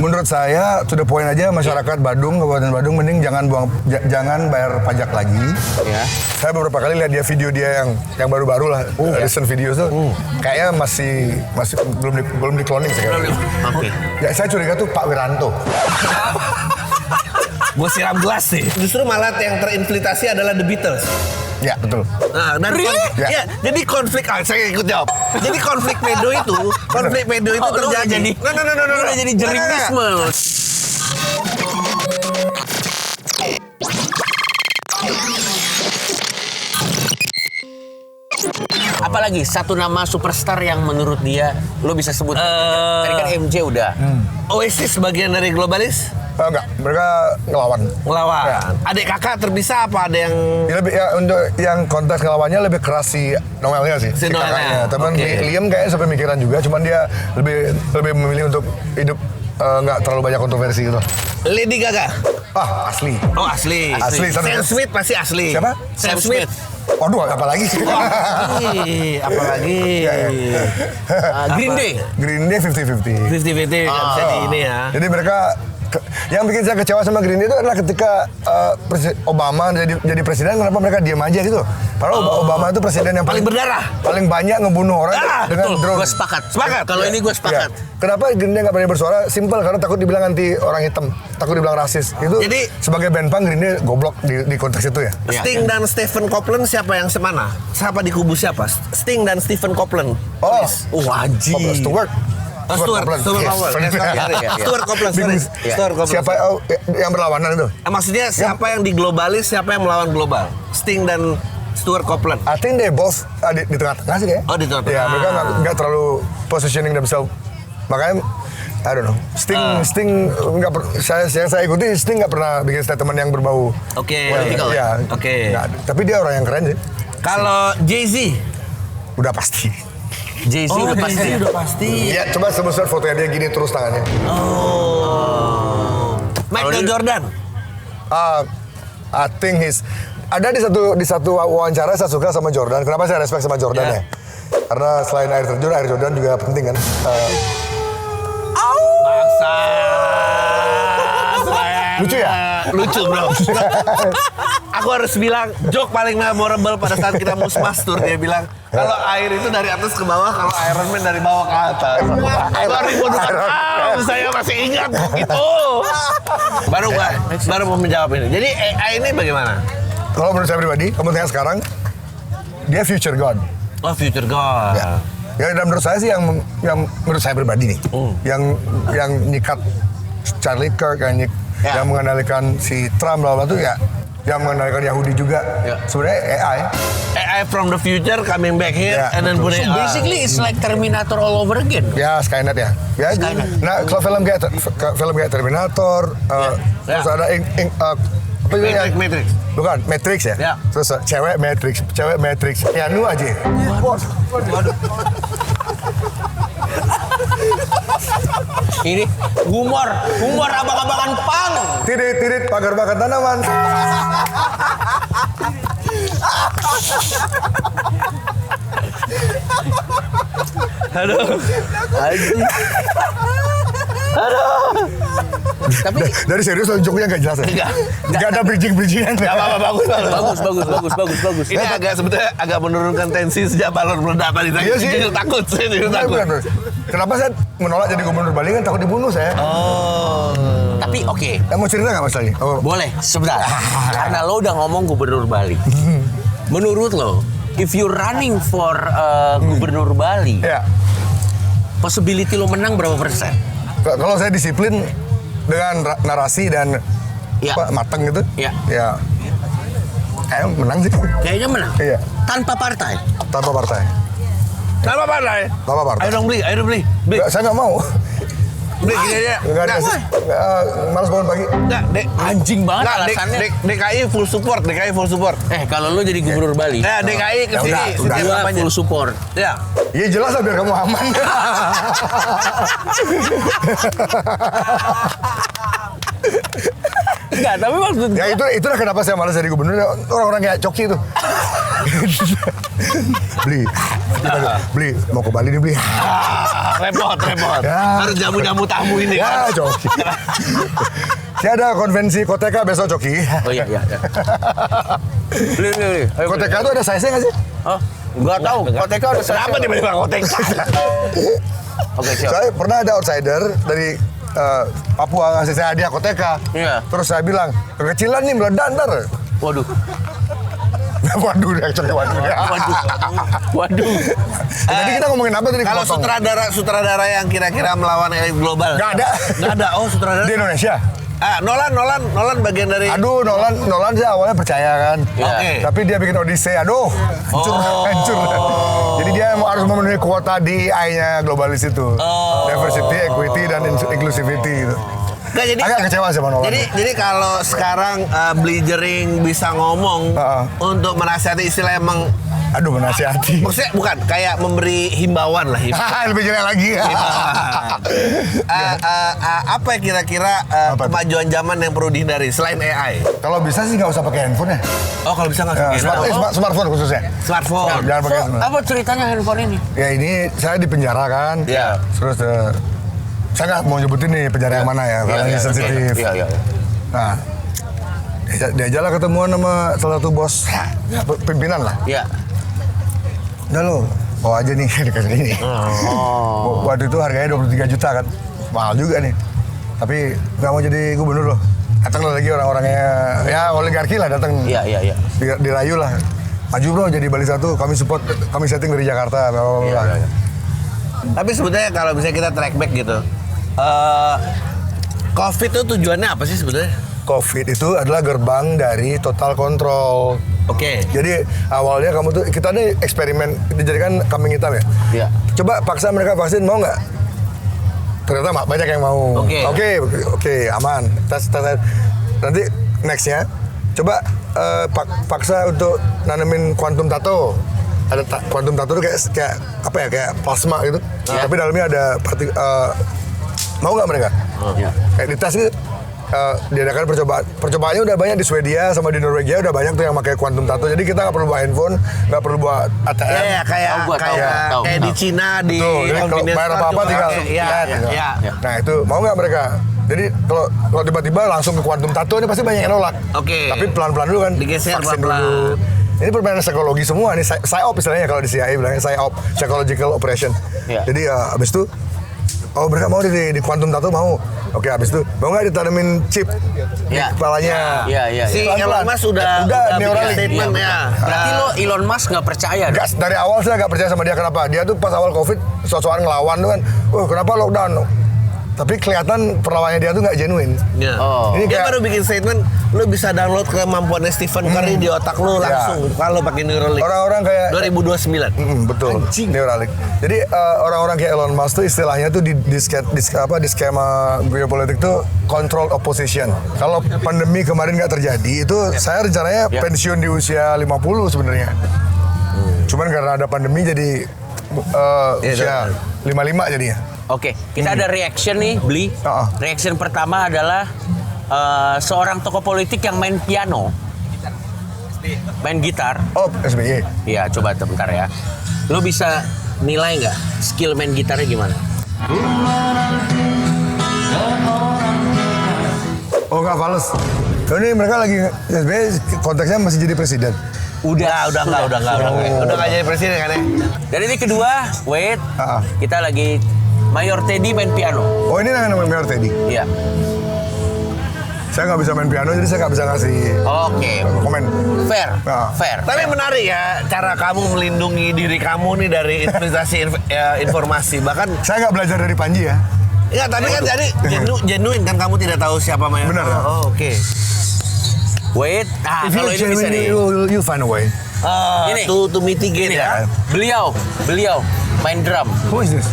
Menurut saya, to the point aja masyarakat Badung, Kabupaten Badung, mending jangan bayar pajak lagi. Ya. Saya beberapa kali lihat video dia yang baru-baru lah, recent video tuh, kayaknya masih belum di cloning saya. Oke. Ya saya curiga tuh Pak Wiranto. Gue siram gelas sih. Justru malah yang terinfiltrasi adalah The Beatles. Ya betul. Nah, dan Ya. jadi konflik saya ikut jawab. Jadi konflik pedo itu terjadi. Udah jadi jeringisme. Apalagi satu nama superstar yang menurut dia lo bisa sebut. Tadi kan MJ udah. Oasis bagian dari globalis? Enggak, mereka ngelawan. Ya. Adik kakak terpisah apa ada yang Untuk yang kontes ngelawannya lebih keras si Noelnya sih. Si Noelnya. kakaknya. Teman Oke. Liam kayaknya sampai mikiran juga, cuman dia lebih memilih untuk hidup nggak terlalu banyak kontroversi gitu. Lady Gaga? Ah, asli. Oh asli. Asli. Sam Smith pasti asli. Siapa? Sam Smith. Waduh, apalagi? Apalagi. Green Day. Green Day 50-50. 50-50 kan bisa di ini ya. Jadi mereka yang bikin saya kecewa sama Green Day itu adalah ketika Obama jadi presiden, kenapa mereka diam aja gitu. Padahal Obama itu presiden yang Paling berdarah. paling banyak ngebunuh orang dengan Betul, drone. gue sepakat. Sepakat. Kalau ini gue sepakat. Ya. Kenapa Green Day nggak berani bersuara? Simpel, karena takut dibilang anti orang hitam, takut dibilang rasis. Itu Jadi- sebagai band punk Green Day goblok di konteks itu ya. Sting dan Stephen Copeland siapa yang semana? Siapa di kubu siapa? Sting dan Stephen Copeland. Oh, Wajib. Stewart. Stuart Copeland. Copeland. Yes. Stuart Copeland, sorry. Bingung. Stuart Copeland. Siapa yang berlawanan itu? Maksudnya siapa yang di globalis, siapa yang melawan global? Sting dan Stuart Copeland. I think they both di tengah-tengah sih kayaknya. Oh, di tengah-tengah. Ya, mereka nggak terlalu positioning themselves. Makanya, I don't know. Sting nggak saya ikuti, Sting nggak pernah bikin statement yang berbau. Oke. Ya, Oke. nggak ada. Tapi dia orang yang keren sih. Kalau Jay-Z? Udah pasti. Jay-Z udah pasti. Udah pasti. Ya, coba sebut fotonya dia gini terus tangannya. Michael Jordan? I think ada di satu wawancara saya suka sama Jordan. Kenapa saya respect sama Jordan ya? Karena selain air Jordan juga penting kan. Lucu ya? Lucu bro. Aku harus bilang joke paling memorable pada saat kita musmas tour, dia bilang kalau air itu dari atas ke bawah, kalau Iron Man dari bawah ke atas. 2006 saya masih ingat itu. Baru mau menjawab ini. Jadi AI ini bagaimana? Kalau menurut saya pribadi, kepentingan sekarang dia future god. Oh, future god. Ya, dan menurut saya sih yang menurut saya pribadi nih, yang nyikat Charlie Kirk, yang mengendalikan si Trump lalu itu ya, yang mengendalikan Yahudi juga. Sebenarnya AI. AI from the future coming back here and then putting. So basically it's like Terminator all over again. Ya, Skynet ya. Skynet. Nah, kalau film kayak Terminator, terus ada apa itu ya? Matrix. Bukan, Matrix ya? Ya. Terus cewek Matrix. Ya, nu aja. Ini humor abang-abangan pang. Tirit pagar bakat tanaman. Aduh. Tapi Dari serius lo joknya nggak jelas ya? Nggak ada bridging-bridgingan. Gak apa-apa, bagus. Ini sebetulnya agak menurunkan tensi sejak balon meledak tadi. Iya sih. Jadi takut, saya jadi takut. Benar. Kenapa saya menolak jadi gubernur Bali kan takut dibunuh saya. tapi oke. Mau cerita nggak Mas Ali? Boleh, sebentar. Karena lo udah ngomong gubernur Bali. Menurut lo, if you running for gubernur Bali, Ya. possibility lo menang berapa persen? Kalau saya disiplin dengan narasi dan mateng gitu, Ya. ya kayaknya menang sih. Kayaknya menang. Iya. Tanpa partai. Tanpa partai. Kenapa pandai? Tanpa partai. Ayo dong beli. Nggak, saya nggak mau. Beli gini aja. Nggak ada. Malas bangun pagi. Nggak, Anjing banget alasannya. DKI full support. Kalau lo jadi gubernur Bali, Ya, DKI ke sini. udah. gua full support. Ya. Iya jelas lah biar kamu aman. Enggak, tapi maksud Ya itulah kenapa saya malas jadi gubernur. Orang-orang kayak Coki itu. Beli, mau ke Bali nih beli. Repot. Ya. Harus jamu-jamu tamu ini Ya, kan. Coki. Saya ada konvensi Koteka besok, Coki. Oh iya. Beli. Ayo, Koteka itu ada size-nya nggak sih? Oh, nggak tahu. Koteka ada size. Kenapa tiba-tiba koteka? Oke, siap. Saya pernah ada outsider dari Papua ngasih saya hadiah Koteka. Iya. Terus saya bilang, kekecilan nih meledak ntar. Waduh. Waduh, reaksinya waduh. Waduh. Jadi kita ngomongin apa tadi? Kalau Kepotong. sutradara yang kira-kira melawan elit global. Nggak ada. Nggak ada. Oh, sutradara. Di Indonesia. Nolan bagian dari. Aduh, Nolan sih awalnya percaya kan. Iya. Oke. Tapi dia bikin Odyssey, aduh, hancur. Jadi dia harus memenuhi kuota DEI-nya globalis itu. Diversity, equity, dan inclusivity gitu. Nggak, jadi Agak kecewa sama Nolan. Jadi kalau sekarang Blidgering bisa ngomong untuk menasihati istilah emang Aduh, menasihati. maksudnya bukan kayak memberi himbauan lah. Lebih jelek lagi. Apa yang kira-kira Apa tuh? kemajuan zaman yang perlu dihindari selain AI? Kalau bisa sih nggak usah pakai handphone ya. Oh kalau bisa nggak Ya, pakai smartphone khususnya. smartphone. Jangan pakai So, apa ceritanya handphone ini? Ya ini saya di penjara kan. Iya. Terus saya nggak mau nyebutin nih penjara yang mana ya, karena ini sensitif. Iya. Nah, diajak lah ketemuan sama salah satu bos, pimpinan lah. Iya. Udah lo, bawa aja nih dikasih ini. Waktu itu harganya 23 juta kan, mahal juga nih. Tapi nggak mau jadi gubernur loh. Datang lagi orang-orangnya, ya oligarki lah datang. Iya. Dirayu lah. Maju bro jadi Bali 1, kami support, kami setting dari Jakarta. Bla, bla, bla. Iya. Tapi sebetulnya kalau misalnya kita track back gitu, COVID itu tujuannya apa sih sebetulnya? Covid itu adalah gerbang dari total control. Oke. Jadi awalnya kamu tuh, kita nih eksperimen, dijadikan kambing hitam ya. Iya. Coba paksa mereka vaksin, mau nggak? Ternyata banyak yang mau. Oke. Oke, aman. Tes. Nanti nextnya, coba paksa untuk nanemin quantum tato. Ada quantum tato tuh kayak apa ya? Kayak plasma gitu. Iya. Tapi dalamnya ada mau nggak mereka? Iya. Kayak di tes gitu. Diadakan percobaannya udah banyak di Swedia sama di Norwegia, udah banyak tuh yang pakai quantum tato. Jadi kita nggak perlu bawa handphone, nggak perlu bawa ATM. Iya, Tahu. kayak di Cina di Betul, jadi kalau convenience bayar store apa-apa juga. tinggal Iya. gitu. Iya. Nah itu mau nggak mereka? Jadi kalau tiba-tiba langsung ke quantum tato ini pasti banyak yang nolak. Oke. Tapi pelan-pelan dulu kan. Digeser vaksin pelan-pelan. dulu. Ini permainan psikologi semua nih, PSYOP istilahnya kalau di CIA bilangnya PSYOP, psychological operation. Iya. Jadi abis itu, oh mereka mau di quantum tato mau. Oke, abis itu mau nggak ditanemin chip di Iya. kepalanya? Iya. Si Pelan-pelan. Elon Musk udah bikin Neuralink. statement Iya, ya. Berarti lo Elon Musk nggak percaya? Gas, dari awal saya nggak percaya sama dia. Kenapa? Dia tuh pas awal COVID soal ngelawan tuh kan, kenapa lockdown? Tapi kelihatan perlawannya dia tuh nggak genuine. Ya. Oh. Ini Dia kayak- baru bikin statement, lu bisa download kemampuannya Stephen Curry di otak lu langsung kalau pakai Neuralink. Orang-orang kayak 2029. betul, Neuralink. Jadi orang-orang kayak Elon Musk tuh istilahnya tuh di skema geopolitik tuh control opposition. Kalau pandemi kemarin nggak terjadi, itu saya rencananya pensiun di usia 50 sebenarnya. Cuman karena ada pandemi jadi usia 55 jadinya. Oke, kita ada reaction nih, Bli. Reaction pertama adalah seorang tokoh politik yang main piano, main gitar. Oh, SBY. Iya, coba bentar ya. Lo bisa nilai nggak skill main gitarnya gimana? Oh, nggak fals. Ini mereka lagi SBY konteksnya masih jadi presiden. Udah nggak jadi presiden kan ya? Dan ini kedua, wait, Ah. kita lagi Mayor Teddy main piano. Oh, ini namanya Mayor Teddy. Iya. Saya nggak bisa main piano, jadi saya nggak bisa ngasih Oke, komen. fair, Ah. fair. Tapi menarik ya cara kamu melindungi diri kamu nih dari investasi informasi. Bahkan Saya nggak belajar dari Panji ya. ya tadi kan jadi genuine kan kamu tidak tahu siapa Mayor. Benar. Oh, oke. Wait, If kalau you ini bisa nih. you'll find a way. Ini. To mitigate Ini ya. Beliau main drum. Who is this?